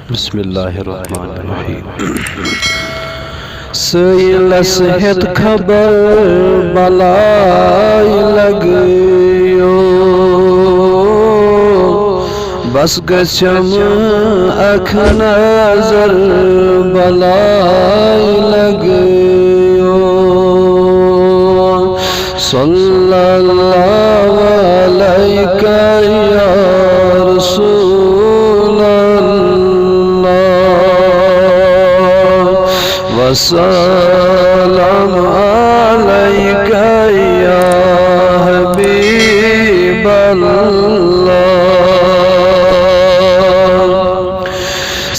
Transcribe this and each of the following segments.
बिस्मिल्लाहिर्रहमानिर्रहीम। सैलस हेत खबर बलाई लगियो, बस गचम अख नजर बलाई लगियो। सल्लल्लाहु अलैका या रसूल वसल्लम अलैका या हबीबल्लाह।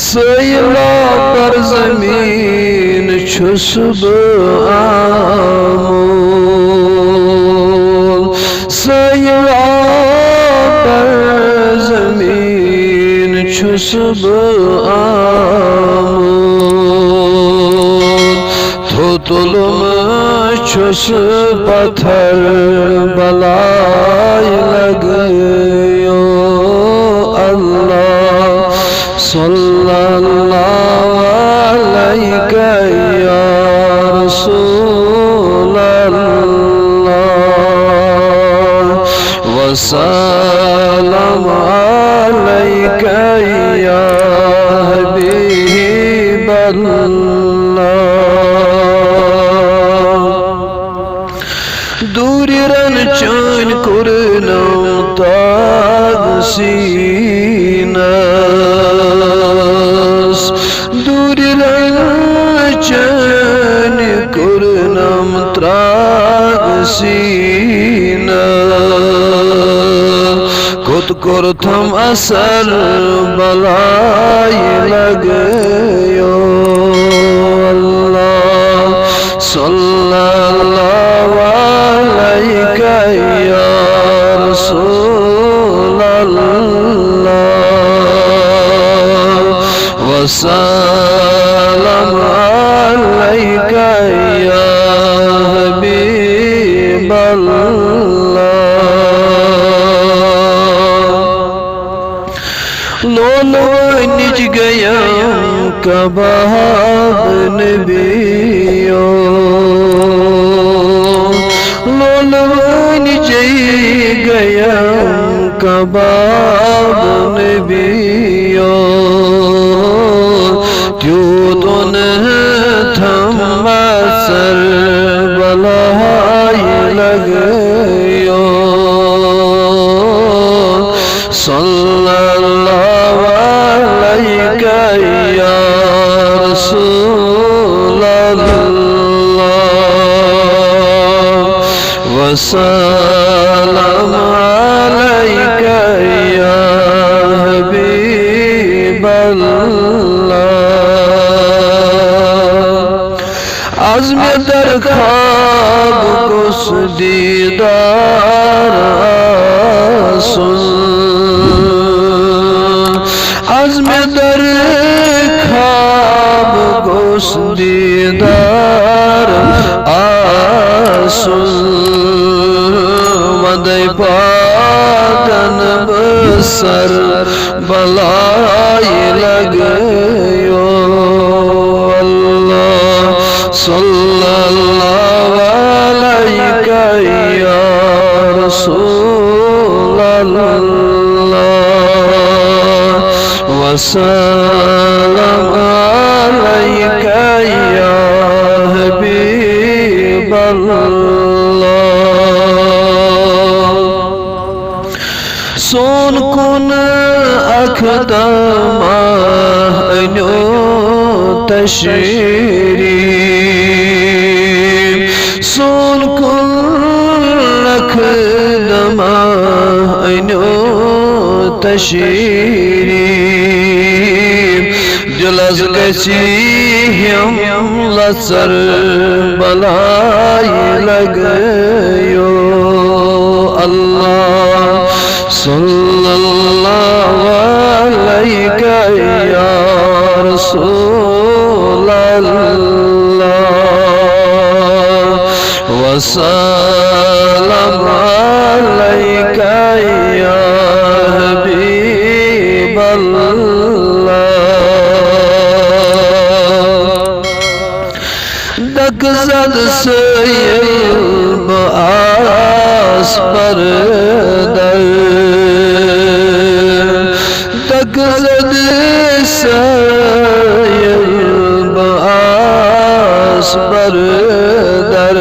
सैला पर ज़मीन छुस बह आमूल, सैला पर ज़मीन छुस बह आमूल। तुलुम छुस पत्थर बलाई लगियो। अल्लाह सल्लल्लाहु अलैका या रसूलल्लाह वसल्लम अलैका या हबीबल्लाह। दूरिरन चान कुरनम ताग सीनस, दूरिरन चान कुरनम त्राग सीनस। खुद कुरथम असर बलाई लगियो। अल्लाह सल्लल्लाहु अलैका या रसूलल्लाह वसल्लम अलैका या हबीबल्लाह। लोलो निज गया कबाब नबियो, लोलो निज गया कबाब नबियो। क्यों तुन थम सर बलाई लगियो। सल्लल्लाहु अलैका या रसूलल्लाह वसल्लम अलैका या हबीबल्लाह। आज़्म दर ख्वाब कुस दीदार सुन, आज़्म दर ख्वाब कुस दीदार आसुन। वदे पातन बसर बलाई लगियो। अल्लाह सल्लल्लाहु अलैका या रसूलल्लाह वसल्लम अलैका या हबीबल्लाह। सोन कुन अखदमा अन्यो तशरीफ, सोन कुन अखदमा अन्यो तशरीफ। दिलस गसीम लसर बलाई लगियो। अल्लाह सल्लल्लाहु अलैका या रसूलल्लाह वसल्लम अलैका या हबीबल्लाह। तक जद आस पर दर तक जद आस पर दर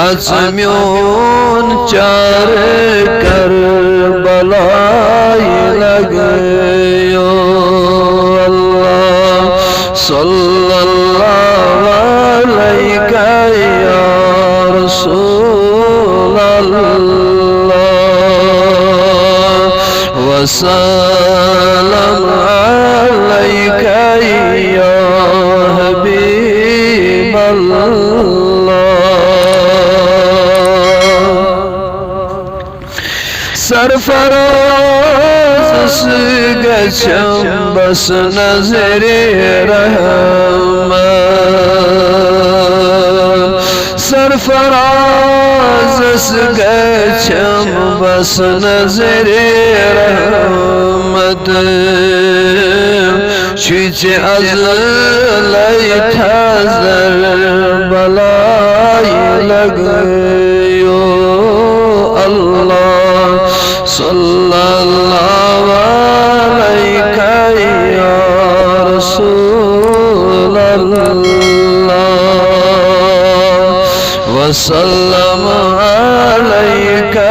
आसम्योन चार कर बलाई लगयो अल्लाह सल्लल्लाहु अलैका या रसूल अल्लाह वसल्लम अलैका या हबीब सरफराज गचम बस नजरे रहमत सरफराज गचम बस नजरे रहमत छुचे अज़लाई ठज़र बलाई लगयो अल्लाह सल्लल्लाहु अलैका या रसूल अल्लाह वसल्लम अलैका